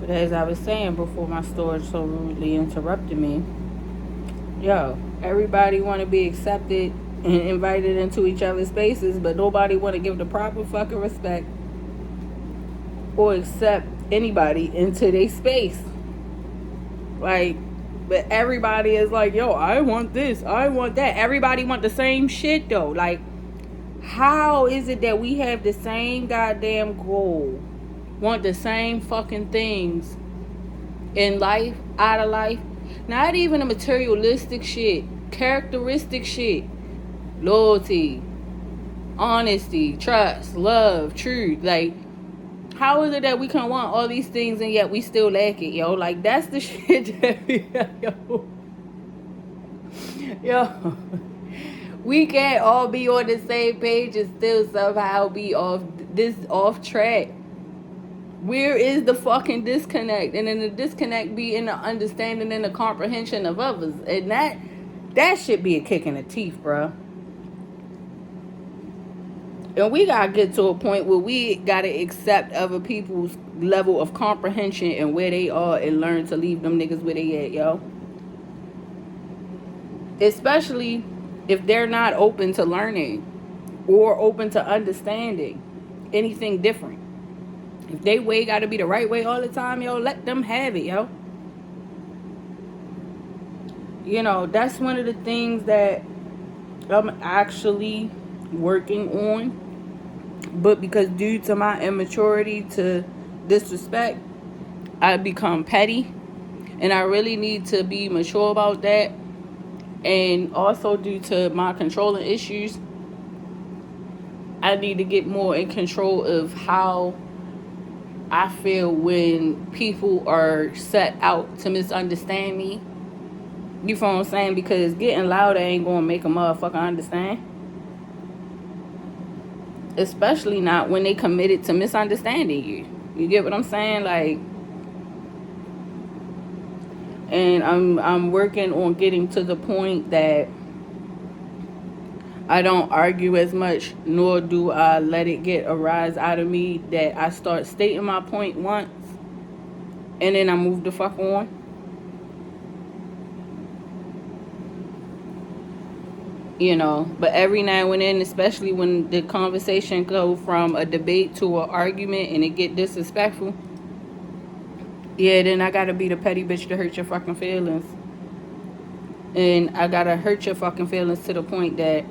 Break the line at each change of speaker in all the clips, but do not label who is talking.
But as I was saying before my storage so rudely interrupted me, yo, everybody want to be accepted and invited into each other's spaces, but nobody want to give the proper fucking respect or accept anybody into their space. Like, but everybody is like, yo, I want this, I want that. Everybody want the same shit though. Like, how is it that we have the same goddamn goal, want the same fucking things in life, out of life? Not even a materialistic shit, characteristic shit. Loyalty, honesty, trust, love, truth. Like, how is it that we can want all these things and yet we still lack it, yo? Like, that's the shit that we, yo. We can't all be on the same page and still somehow be off track. Where is the fucking disconnect? And then the disconnect be in the understanding and the comprehension of others. And that should be a kick in the teeth, bro. And we gotta get to a point where we gotta accept other people's level of comprehension and where they are and learn to leave them niggas where they at, yo. Especially if they're not open to learning or open to understanding anything different. If they way gotta be the right way all the time, yo, let them have it, yo. You know, that's one of the things that I'm actually working on. But because due to my immaturity to disrespect, I become petty. And I really need to be mature about that. And also due to my controlling issues, I need to get more in control of how I feel when people are set out to misunderstand me. You feel what I'm saying? Because getting louder ain't gonna make a motherfucker understand. Especially not when they committed to misunderstanding you. You get what I'm saying? Like, and I'm working on getting to the point that I don't argue as much, nor do I let it get a rise out of me that I start stating my point once and then I move the fuck on. You know, but every now and then, especially when the conversation go from a debate to an argument and it get disrespectful, yeah, then I gotta be the petty bitch to hurt your fucking feelings. And I gotta hurt your fucking feelings to the point that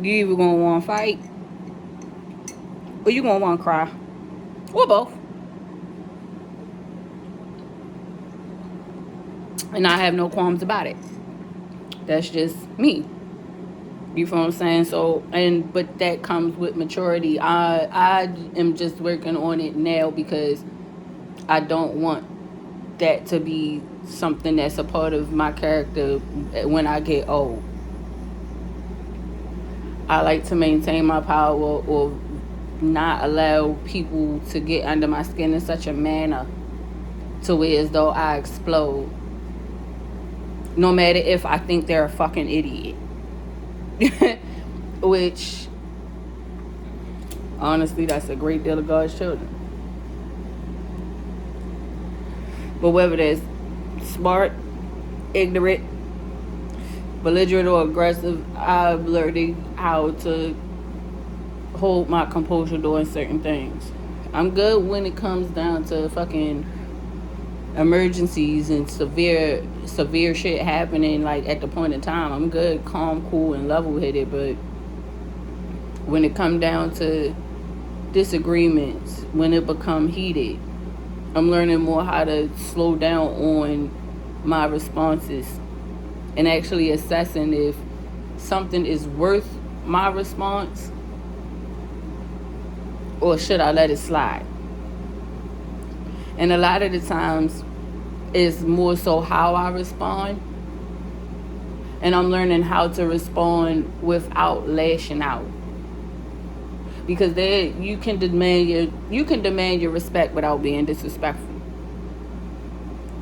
you either gonna want to fight or you gonna want to cry, or both. And I have no qualms about it. That's just me. You feel what I'm saying? So, but that comes with maturity. I am just working on it now because I don't want that to be something that's a part of my character when I get old. I like to maintain my power or not allow people to get under my skin in such a manner to where as though I explode. No matter if I think they're a fucking idiot. Which, honestly, that's a great deal of God's children. But whether that's smart, ignorant, belligerent, or aggressive, I've learned how to hold my composure during certain things. I'm good when it comes down to fucking emergencies and severe shit happening, like at the point in time. I'm good, calm, cool, and level-headed. But when it come down to disagreements, when it become heated, I'm learning more how to slow down on my responses and actually assessing if something is worth my response or should I let it slide. And a lot of the times it's more so how I respond. And I'm learning how to respond without lashing out. Because you can demand your respect without being disrespectful.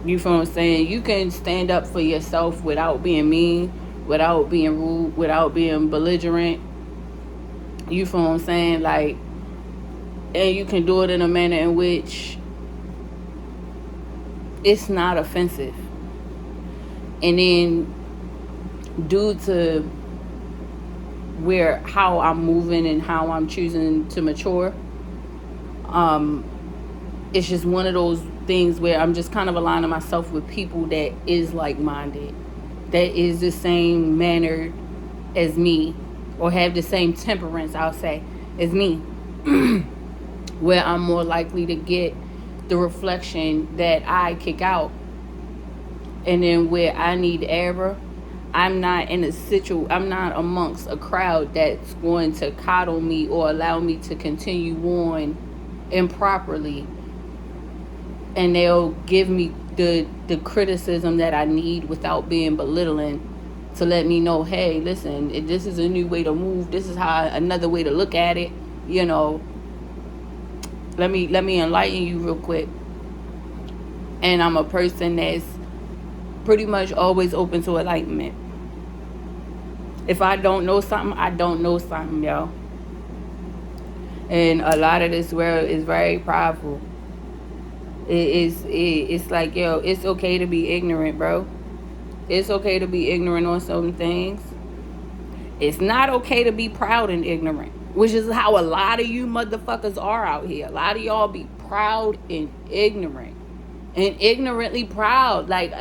You feel what I'm saying? You can stand up for yourself without being mean, without being rude, without being belligerent. You feel what I'm saying? Like, and you can do it in a manner in which it's not offensive. And then due to how I'm moving and how I'm choosing to mature, it's just one of those things where I'm just kind of aligning myself with people that is like-minded, that is the same manner as me, or have the same temperance, I'll say, as me, where I'm more likely to get the reflection that I kick out. And then where I need error, I'm not amongst a crowd that's going to coddle me or allow me to continue on improperly, and they'll give me the criticism that I need without being belittling, to let me know, hey, listen, this is a new way to move, this is another way to look at it, let me enlighten you real quick. And I'm a person that's pretty much always open to enlightenment. If I don't know something, I don't know something, yo. And a lot of this world is very prideful. It's like, yo, it's okay to be ignorant, bro. It's okay to be ignorant on some things. It's not okay to be proud and ignorant, which is how a lot of you motherfuckers are out here. A lot of y'all be proud and ignorant, and ignorantly proud. Like,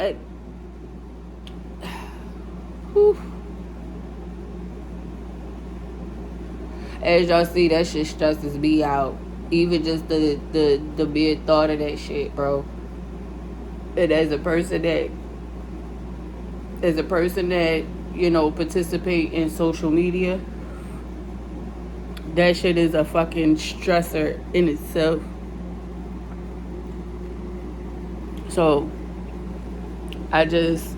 as y'all see, that shit stresses me out. Even just the mere thought of that shit, bro. And as a person that participate in social media, that shit is a fucking stressor in itself. So I just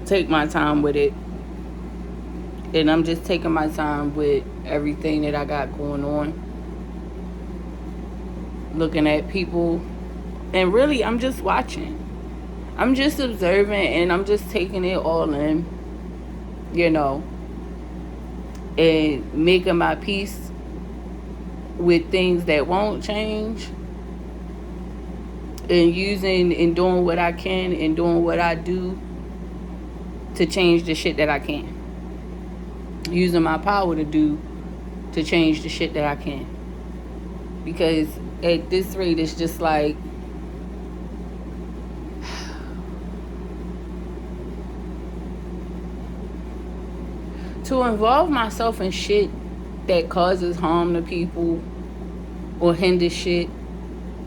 take my time with it. And I'm just taking my time with everything that I got going on. Looking at people. And really, I'm just watching. I'm just observing, and I'm just taking it all in. And making my peace with things that won't change. And using and doing what I can and doing what I do to change the shit that I can. Using my power to change the shit that I can. Because at this rate, it's just like, to involve myself in shit that causes harm to people or hinder shit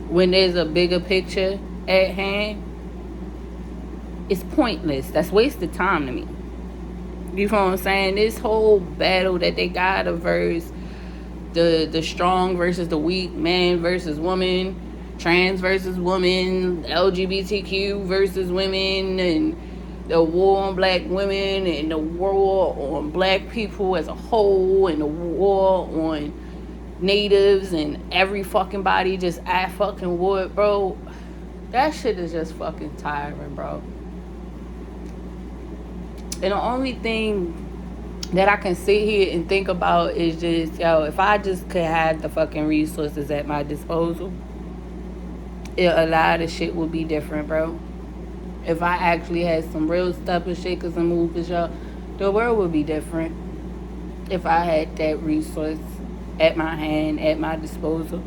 when there's a bigger picture at hand, it's pointless. That's wasted time to me. You know what I'm saying? This whole battle that they got of the strong versus the weak, man versus woman, trans versus woman, LGBTQ versus women, and the war on black women, and the war on black people as a whole, and the war on natives and every fucking body just I fucking would, bro. That shit is just fucking tiring, bro. And the only thing that I can sit here and think about is just, if I just could have the fucking resources at my disposal, a lot of shit would be different, bro. If I actually had some real stubborn shakers and movers, the world would be different. If I had that resource at my hand, at my disposal.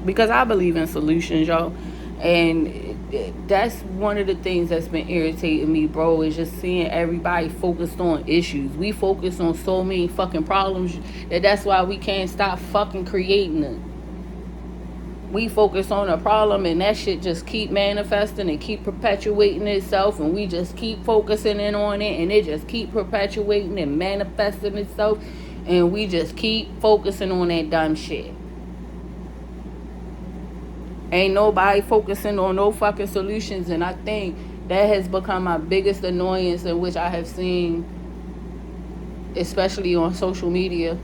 Because I believe in solutions, y'all. And that's one of the things that's been irritating me, bro, is just seeing everybody focused on issues. We focus on so many fucking problems that's why we can't stop fucking creating them. We focus on a problem, and that shit just keep manifesting and keep perpetuating itself, and we just keep focusing in on it, and it just keep perpetuating and manifesting itself, and we just keep focusing on that dumb shit. Ain't nobody focusing on no fucking solutions, and I think that has become my biggest annoyance, in which I have seen, especially on social media,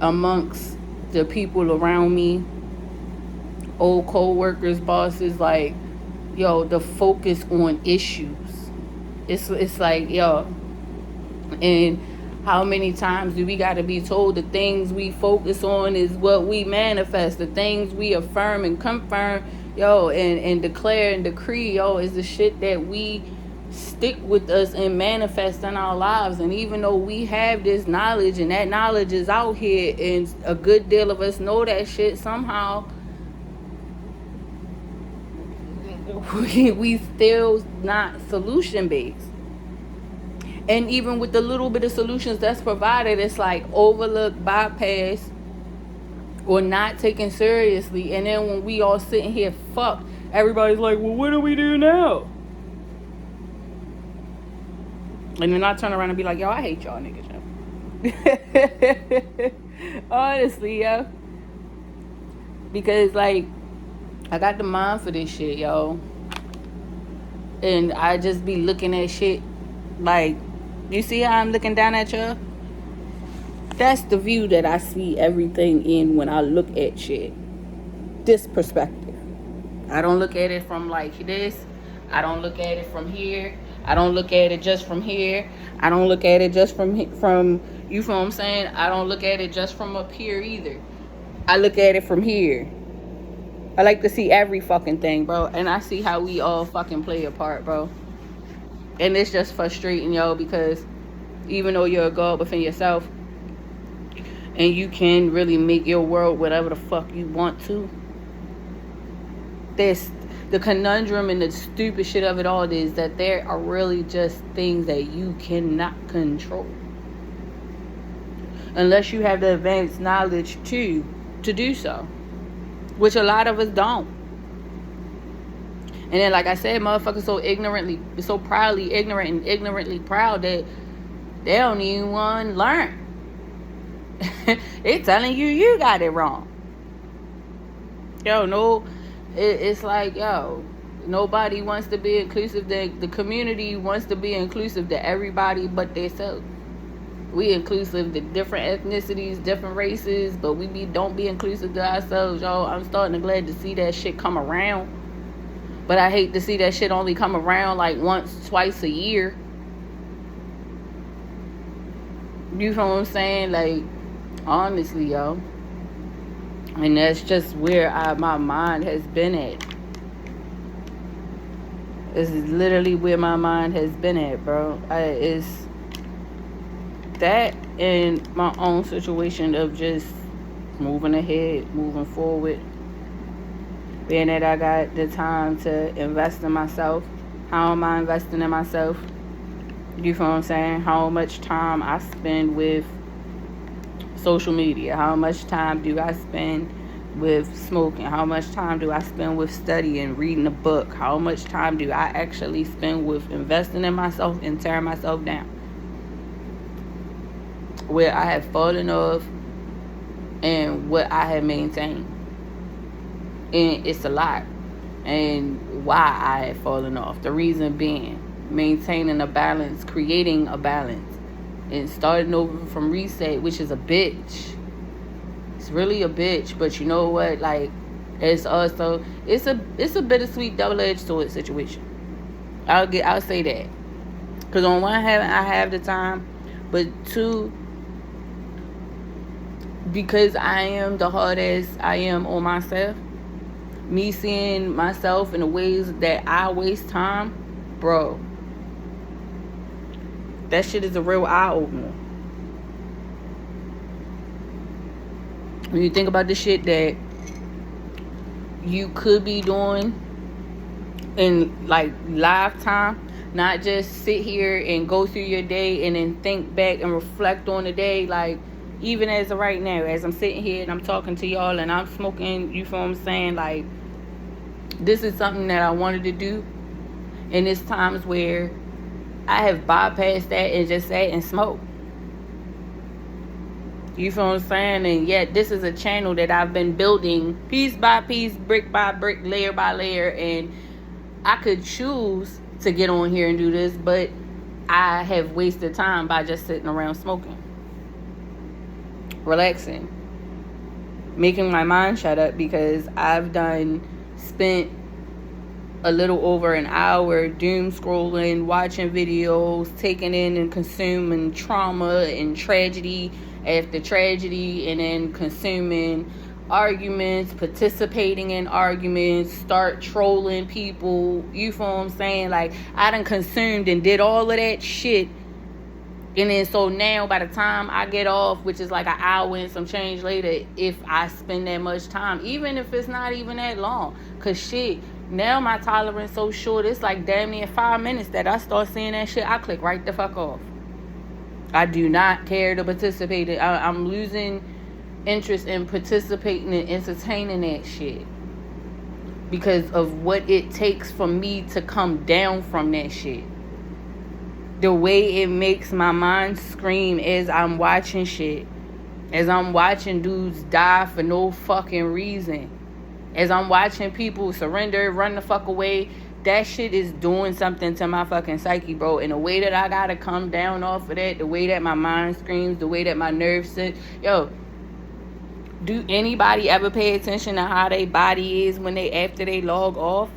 amongst the people around me, old co-workers, bosses, like, the focus on issues. It's like, and How many times do we got to be told the things we focus on is what we manifest? The things we affirm and confirm, and declare and decree, is the shit that we stick with us and manifest in our lives. And even though we have this knowledge and that knowledge is out here and a good deal of us know that shit, somehow we still not solution based. And even with the little bit of solutions that's provided, it's like overlooked, bypass, or not taken seriously. And then when we all sitting here fucked, everybody's like, well, what do we do now? And then I turn around and be like, yo, I hate y'all niggas, yo. Honestly, yo. Because, like, I got the mind for this shit, yo. And I just be looking at shit like, you see how I'm looking down at y'all? That's the view that I see everything in when I look at shit. This perspective. I don't look at it from like this. I don't look at it from here. I don't look at it just from here. I don't look at it just from you feel what I'm saying? I don't look at it just from up here either. I look at it from here. I like to see every fucking thing, bro. And I see how we all fucking play a part, bro. And it's just frustrating, yo, because even though you're a God within yourself and you can really make your world whatever the fuck you want to, there's the conundrum and the stupid shit of it all is that there are really just things that you cannot control unless you have the advanced knowledge to do so, which a lot of us don't. And then, like I said, motherfuckers so proudly ignorant and ignorantly proud that they don't even want to learn. They telling you got it wrong. It's like, nobody wants to be inclusive. The community wants to be inclusive to everybody but themselves. We inclusive to different ethnicities, different races, but don't be inclusive to ourselves, yo. I'm starting to glad to see that shit come around. But I hate to see that shit only come around like once, twice a year. You know what I'm saying? Like, honestly, yo. And that's just where my mind has been at. This is literally where my mind has been at, bro. It's that and my own situation of just moving ahead, moving forward. Being that I got the time to invest in myself. How am I investing in myself? You feel what I'm saying? How much time I spend with social media? How much time do I spend with smoking? How much time do I spend with studying, reading a book? How much time do I actually spend with investing in myself and tearing myself down? Where I have fallen off and what I have maintained. And it's a lot. And why I have fallen off. The reason being maintaining a balance, creating a balance, and starting over from reset, which is a bitch. It's really a bitch. But you know what? Like, it's also it's a bittersweet double-edged sword situation. I'll say that. Because on one hand I have the time, but two, because I am the hard as I am on myself, me seeing myself in the ways that I waste time, bro, that shit is a real eye-opener. When you think about the shit that you could be doing in like lifetime, not just sit here and go through your day and then think back and reflect on the day. Like, even as of right now, as I'm sitting here and I'm talking to y'all and I'm smoking, you feel what I'm saying? Like, this is something that I wanted to do. And it's times where I have bypassed that and just sat and smoked. You feel what I'm saying? And yet this is a channel that I've been building piece by piece, brick by brick, layer by layer. And I could choose to get on here and do this, but I have wasted time by just sitting around smoking, relaxing, making my mind shut up, because I've spent a little over an hour doom scrolling, watching videos, taking in and consuming trauma and tragedy after tragedy, and then consuming arguments, participating in arguments, start trolling people. You feel what I'm saying? Like, I done consumed and did all of that shit. And then so now by the time I get off, which is like an hour and some change later, if I spend that much time, even if it's not even that long. Cause shit, now my tolerance so short, it's like damn near 5 minutes that I start seeing that shit, I click right the fuck off. I do not care to participate. I'm losing interest in participating and entertaining that shit. Because of what it takes for me to come down from that shit. The way it makes my mind scream as I'm watching shit. As I'm watching dudes die for no fucking reason. As I'm watching people surrender, run the fuck away. That shit is doing something to my fucking psyche, bro. And the way that I gotta come down off of that, the way that my mind screams, the way that my nerves sit. Yo, do anybody ever pay attention to how their body is when after they log off?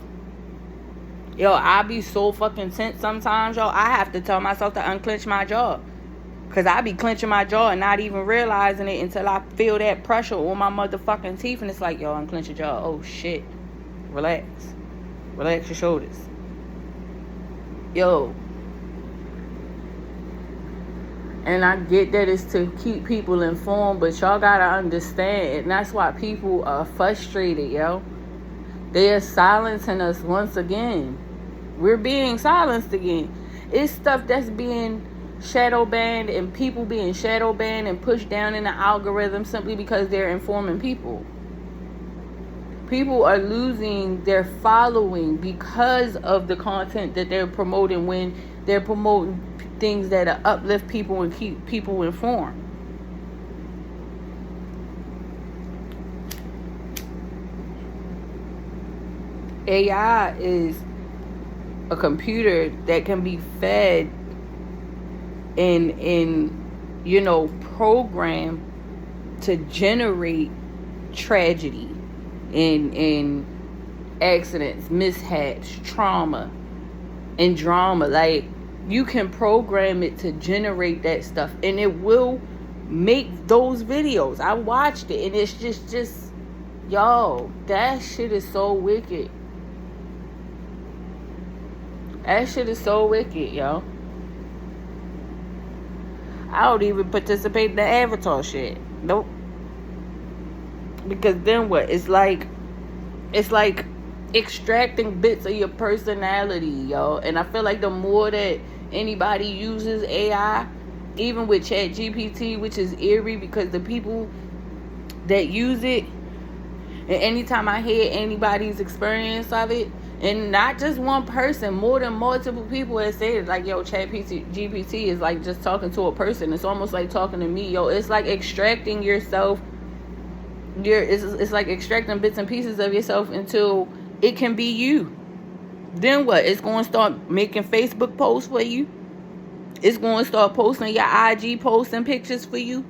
Yo, I be so fucking tense sometimes, yo. I have to tell myself to unclench my jaw. Because I be clenching my jaw and not even realizing it until I feel that pressure on my motherfucking teeth. And it's like, yo, unclench your jaw. Oh, shit. Relax. Relax your shoulders. Yo. And I get that it's to keep people informed, but y'all gotta understand. And that's why people are frustrated, yo. They are silencing us once again. We're being silenced again. It's stuff that's being shadow banned and people being shadow banned and pushed down in the algorithm simply because they're informing people. People are losing their following because of the content that they're promoting when they're promoting things that uplift people and keep people informed. AI is a computer that can be fed and programmed to generate tragedy and accidents, mishaps, trauma, and drama. Like, you can program it to generate that stuff and it will make those videos. I watched it and it's just yo, that shit is so wicked. That shit is so wicked, yo. I don't even participate in the Avatar shit. Nope. Because then what? It's like extracting bits of your personality, yo. And I feel like the more that anybody uses AI, even with ChatGPT, which is eerie because the people that use it, and anytime I hear anybody's experience of it, and not just one person, more than multiple people have said it, like, yo, ChatGPT is like just talking to a person. It's almost like talking to me, yo. It's like extracting yourself. It's like extracting bits and pieces of yourself until it can be you. Then what? It's going to start making Facebook posts for you. It's going to start posting your IG posts and pictures for you.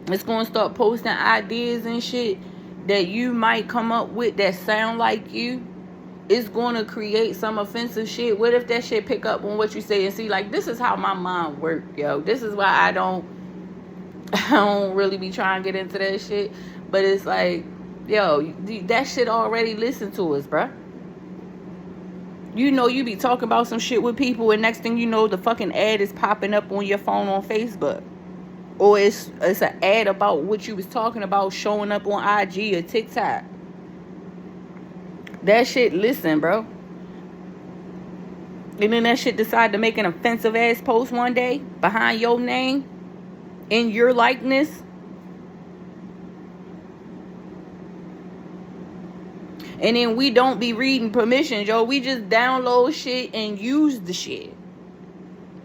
It's going to start posting ideas and shit that you might come up with that sound like you. It's going to create some offensive shit. What if that shit pick up on what you say and see, like, this is how my mind works, yo. This is why I don't really be trying to get into that shit. But it's like, yo, that shit already listened to us, bruh. You know, you be talking about some shit with people and next thing you know, the fucking ad is popping up on your phone on Facebook. Or it's an ad about what you was talking about showing up on IG or TikTok. That shit, listen, bro. And then that shit decide to make an offensive ass post one day behind your name, in your likeness. And then we don't be reading permissions, yo. We just download shit and use the shit.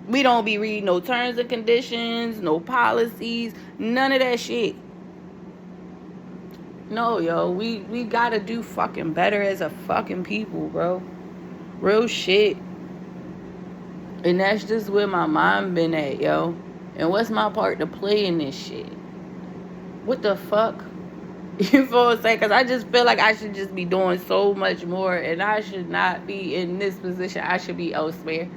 We don't be reading no terms and conditions, no policies, none of that shit. No, yo, we gotta do fucking better as a fucking people, bro. Real shit. And that's just where my mind been at, yo. And what's my part to play in this shit? What the fuck? You feel what I'm saying? Because I just feel like I should just be doing so much more, and I should not be in this position. I should be elsewhere.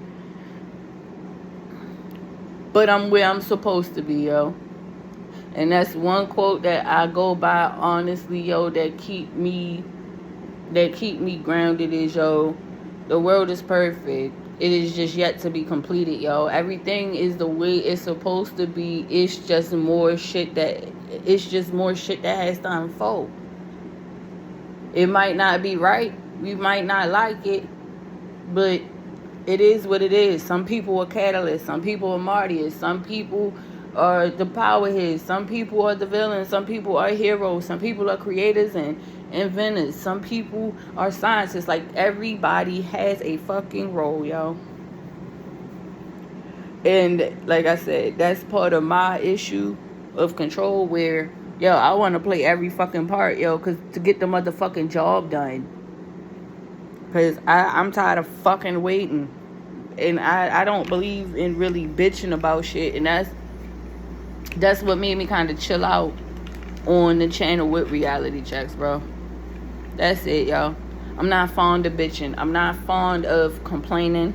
But I'm where I'm supposed to be, yo. And that's one quote that I go by, honestly, yo, that keep me grounded is, yo, the world is perfect. It is just yet to be completed, yo. Everything is the way it's supposed to be. It's just more shit that has to unfold. It might not be right. We might not like it, but it is what it is. Some people are catalysts. Some people are martyrs. Some people are the powerheads. Some people are the villains. Some people are heroes. Some people are creators and inventors. Some people are scientists. Like, everybody has a fucking role, yo. And like I said, that's part of my issue of control, where, yo, I want to play every fucking part, yo, because to get the motherfucking job done. Because I'm tired of fucking waiting. And I don't believe in really bitching about shit. And that's what made me kind of chill out on the channel with reality checks, bro. That's it, y'all. I'm not fond of bitching. I'm not fond of complaining.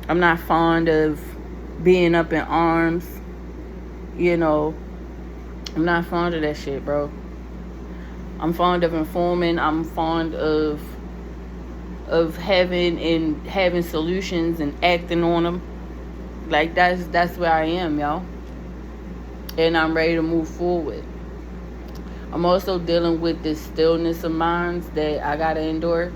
I'm not fond of being up in arms. You know, I'm not fond of that shit, bro. I'm fond of informing. I'm fond of having solutions and acting on them. Like, that's where I am, yo. And I'm ready to move forward. I'm also dealing with this stillness of minds that I gotta endure.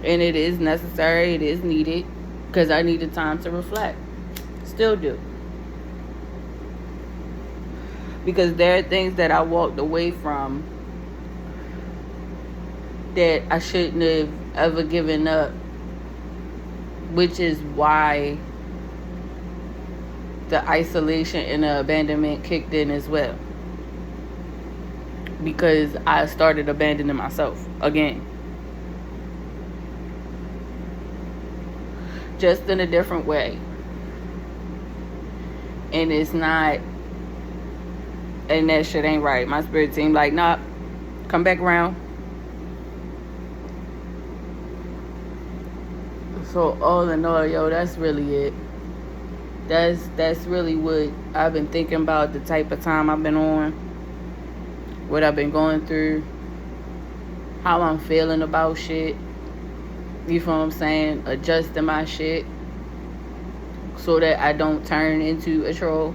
And it is necessary, it is needed, because I needed time to reflect. Still do. Because there are things that I walked away from that I shouldn't have ever given up, which is why the isolation and the abandonment kicked in as well, because I started abandoning myself again, just in a different way. And it's not, and that shit ain't right. My spirit team like, nah, come back around. So all in all, yo, that's really it. That's really what I've been thinking about, the type of time I've been on, what I've been going through, how I'm feeling about shit. You feel what I'm saying? Adjusting my shit so that I don't turn into a troll,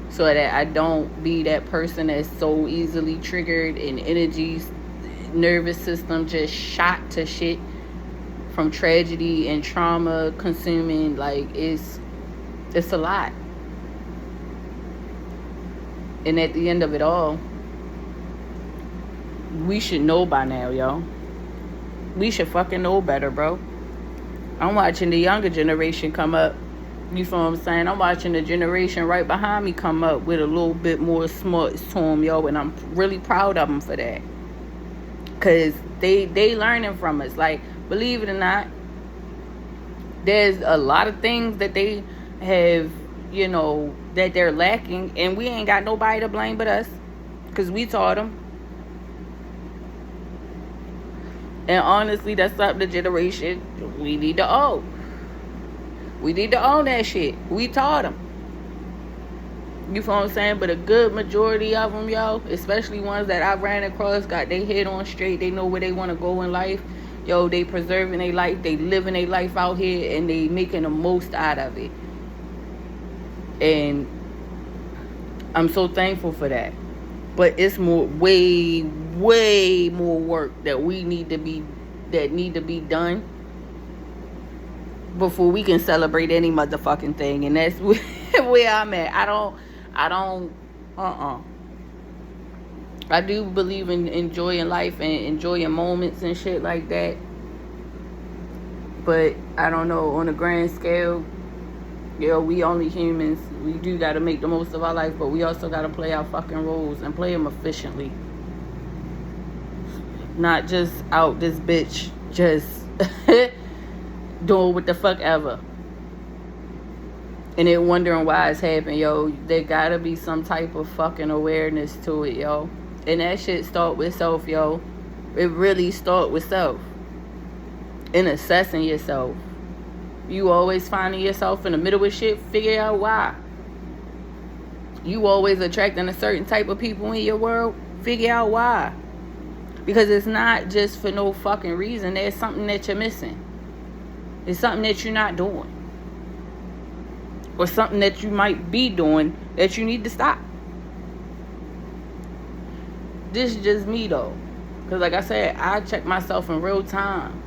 so that I don't be that person that's so easily triggered and energies, nervous system just shot to shit from tragedy and trauma consuming. Like, it's a lot. And at the end of it all, we should know by now, yo. We should fucking know better, bro. I'm watching the younger generation come up. You feel what I'm saying? I'm watching the generation right behind me come up with a little bit more smarts to them, yo. And I'm really proud of them for that. Because they learning from us. Like, believe it or not, there's a lot of things that they have, you know, that they're lacking. And we ain't got nobody to blame but us. Because we taught them. And honestly, that's something the generation we need to own. We need to own that shit. We taught them. You feel what I'm saying? But a good majority of them, yo, especially ones that I ran across, got their head on straight. They know where they want to go in life. Yo, they preserving their life. They living their life out here. And they making the most out of it. And I'm so thankful for that. But it's way more work that need to be done before we can celebrate any motherfucking thing. And that's where I'm at. I do believe in enjoying life and enjoying moments and shit like that. But I don't know, on a grand scale, we only humans. We do got to make the most of our life, but we also got to play our fucking roles and play them efficiently. Not just out this bitch, just doing what the fuck ever. And then wondering why it's happening, yo. There gotta be some type of fucking awareness to it, yo. And that shit start with self, yo. It really start with self. In assessing yourself. You always finding yourself in the middle of shit, figure out why. You always attracting a certain type of people in your world, figure out why. Because it's not just for no fucking reason. There's something that you're missing. It's something that you're not doing. Or something that you might be doing that you need to stop. This is just me though. Because like I said, I check myself in real time.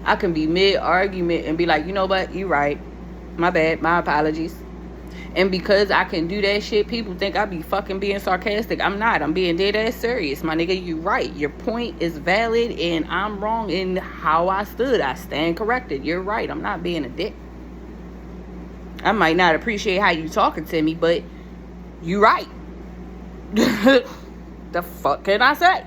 I can be mid-argument and be like, you know what, you right. My bad, my apologies. And because I can do that shit, people think I be fucking being sarcastic. I'm not. I'm being dead ass serious. My nigga, you right. Your point is valid and I'm wrong in how I stood. I stand corrected. You're right. I'm not being a dick. I might not appreciate how you talking to me, but you right. The fuck can I say?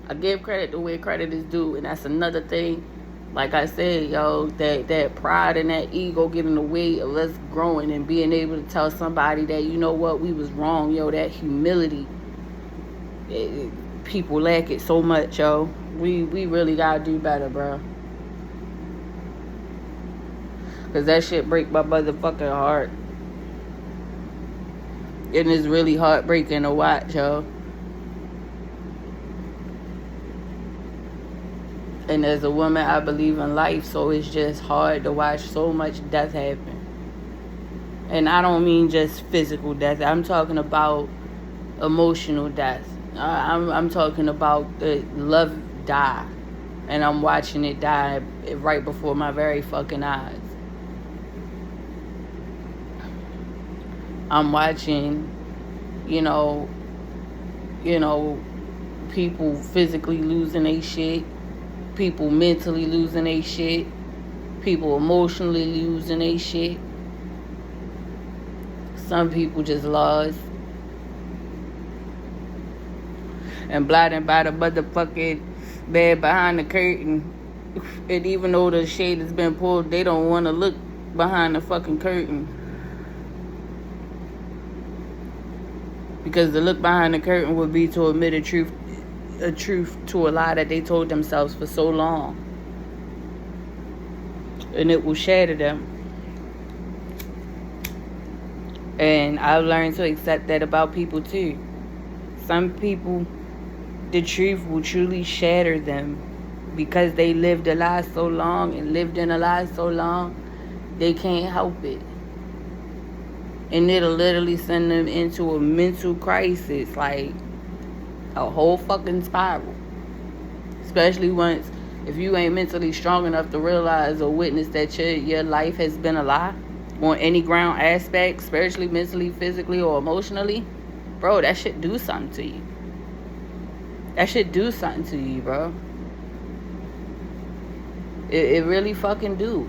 I give credit to where credit is due, and that's another thing. Like I said, yo, that pride and that ego get in the way of us growing and being able to tell somebody that, you know what, we was wrong, yo. That humility, people lack it so much, yo. We really gotta do better, bro. Cause that shit break my motherfucking heart, and it's really heartbreaking to watch, yo. And as a woman, I believe in life, so it's just hard to watch so much death happen. And I don't mean just physical death. I'm talking about emotional death. I'm talking about the love die. And I'm watching it die right before my very fucking eyes. I'm watching, you know, people physically losing their shit. People mentally losing their shit. People emotionally losing their shit. Some people just lost. And blinded by the motherfucking man behind the curtain. And even though the shade has been pulled, they don't want to look behind the fucking curtain. Because to look behind the curtain would be to admit a truth to a lie that they told themselves for so long. And it will shatter them. And I've learned to accept that about people too. Some people, the truth will truly shatter them because they lived a lie so long and lived in a lie so long, they can't help it. And it'll literally send them into a mental crisis, like a whole fucking spiral. Especially once, if you ain't mentally strong enough to realize or witness that your life has been a lie on any ground aspect, spiritually, mentally, physically, or emotionally, bro, that should do something to you. That should do something to you, bro. It really fucking do.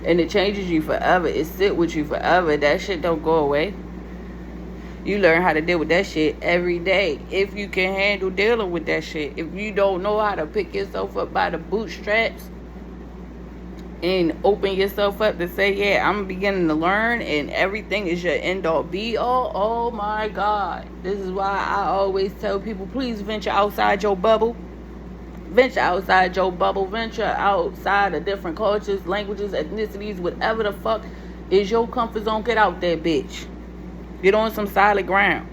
And it changes you forever. It sit with you forever. That shit don't go away. You learn how to deal with that shit every day. If you can handle dealing with that shit. If you don't know how to pick yourself up by the bootstraps and open yourself up to say, yeah, I'm beginning to learn and everything is your end all be all. Oh my God. This is why I always tell people, please venture outside your bubble. Venture outside your bubble. Venture outside of different cultures, languages, ethnicities, whatever the fuck is your comfort zone. Get out there, bitch. Get on some solid ground.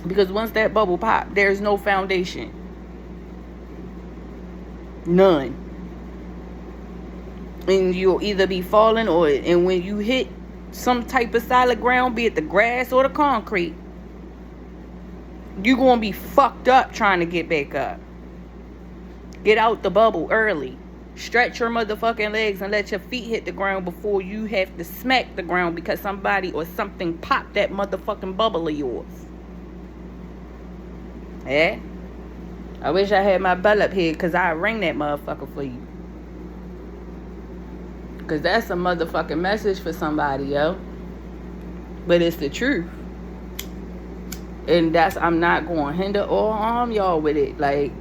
Because once that bubble pop, there's no foundation. None. And you'll either be falling and when you hit some type of solid ground, be it the grass or the concrete, you're going to be fucked up trying to get back up. Get out the bubble early. Stretch your motherfucking legs and let your feet hit the ground before you have to smack the ground because somebody or something popped that motherfucking bubble of yours. Yeah? I wish I had my bell up here because I'd ring that motherfucker for you. Because that's a motherfucking message for somebody, yo. But it's the truth. And I'm not going to hinder or harm y'all with it. Like,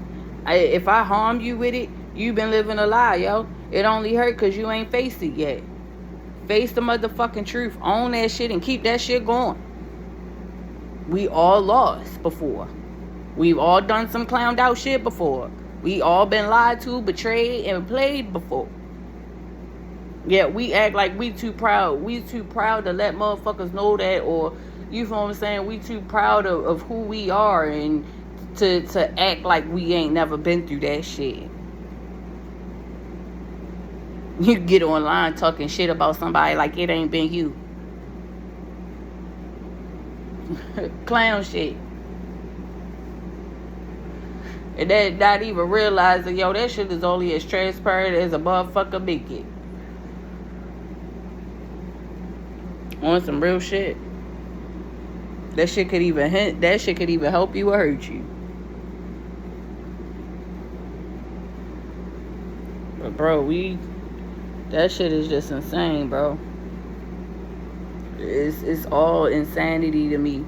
if I harm you with it, you been living a lie, yo. It only hurt because you ain't faced it yet. Face the motherfucking truth. Own that shit and keep that shit going. We all lost before. We've all done some clowned out shit before. We all been lied to, betrayed, and played before. Yeah, we act like we too proud. We too proud to let motherfuckers know that, or you know what I'm saying? We too proud of who we are and to act like we ain't never been through that shit. You get online talking shit about somebody like it ain't been you. Clown shit. And that not even realizing, yo, that shit is only as transparent as a motherfucker make it. On some real shit. That shit could even help you or hurt you. But bro, that shit is just insane, bro. It's all insanity to me.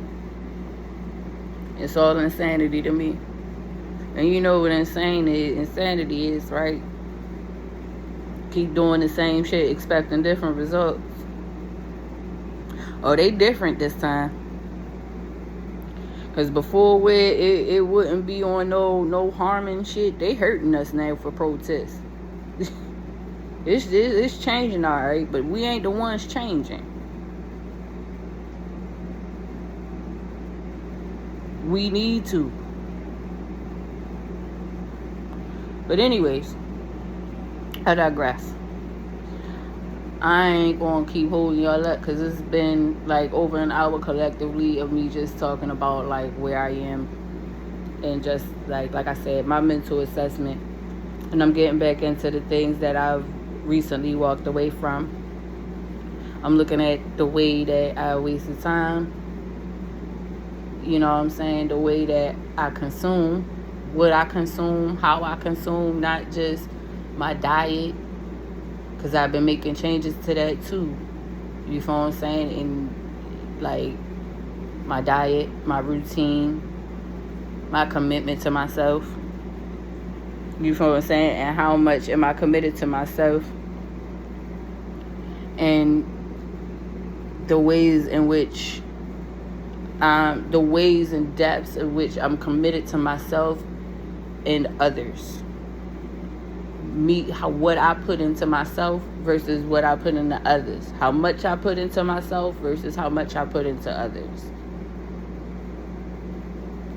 It's all insanity to me. And you know what insanity is, right? Keep doing the same shit, expecting different results. Oh, they different this time. Because before where it wouldn't be on no harming shit, they hurting us now for protests. It's changing, alright, but we ain't the ones changing. We need to. But anyways, I digress. I ain't gonna keep holding y'all up because it's been like over an hour collectively of me just talking about like where I am and just like I said, my mental assessment. And I'm getting back into the things that I've recently walked away from. I'm looking at the way that I wasted time. You know what I'm saying? The way that I consume, what I consume, how I consume, not just my diet. Because I've been making changes to that too. You feel what I'm saying? In like my diet, my routine, my commitment to myself. You feel what I'm saying? And how much am I committed to myself? And the ways and depths in which I'm committed to myself and others. What I put into myself versus what I put into others. How much I put into myself versus how much I put into others.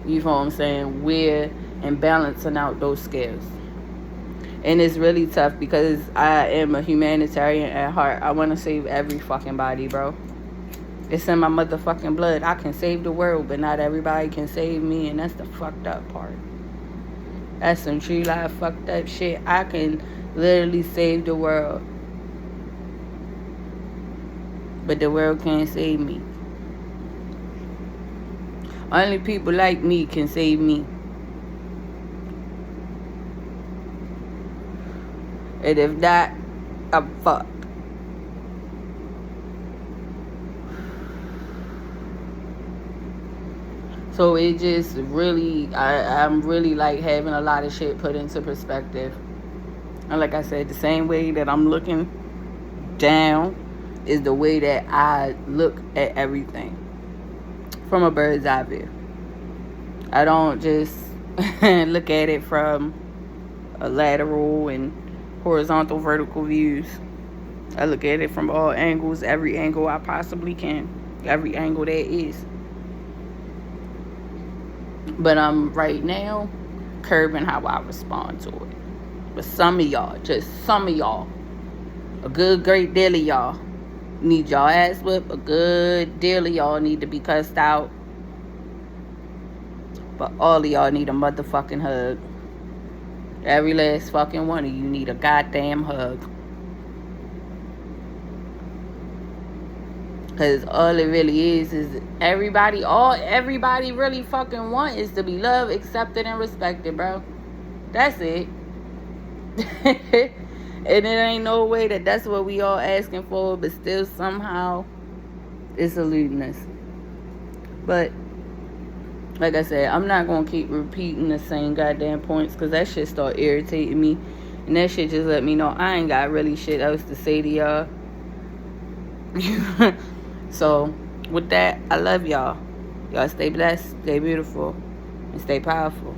You know what I'm saying? And balancing out those scales. And it's really tough because I am a humanitarian at heart. I want to save every fucking body, bro. It's in my motherfucking blood. I can save the world, but not everybody can save me, and that's the fucked up part. That's some true life fucked up shit. I can literally save the world, but the world can't save me. Only people like me can save me. And if not, I'm fucked. So it just really, I'm really like having a lot of shit put into perspective. And like I said, the same way that I'm looking down is the way that I look at everything from a bird's eye view. I don't just look at it from a lateral and horizontal, vertical views. I look at it from all angles, every angle I possibly can, every angle there is. But I'm right now curbing how I respond to it. But some of y'all, just some of y'all, a good great deal of y'all need y'all ass whipped. A good deal of y'all need to be cussed out. But all of y'all need a motherfucking hug. Every last fucking one of you need a goddamn hug. Because all it really is everybody really fucking want is to be loved, accepted, and respected, bro. That's it. And it ain't no way that's what we all asking for, but still somehow it's eluding us. But like I said, I'm not going to keep repeating the same goddamn points because that shit start irritating me. And that shit just let me know I ain't got really shit else to say to y'all. So, with that, I love y'all. Y'all stay blessed, stay beautiful, and stay powerful.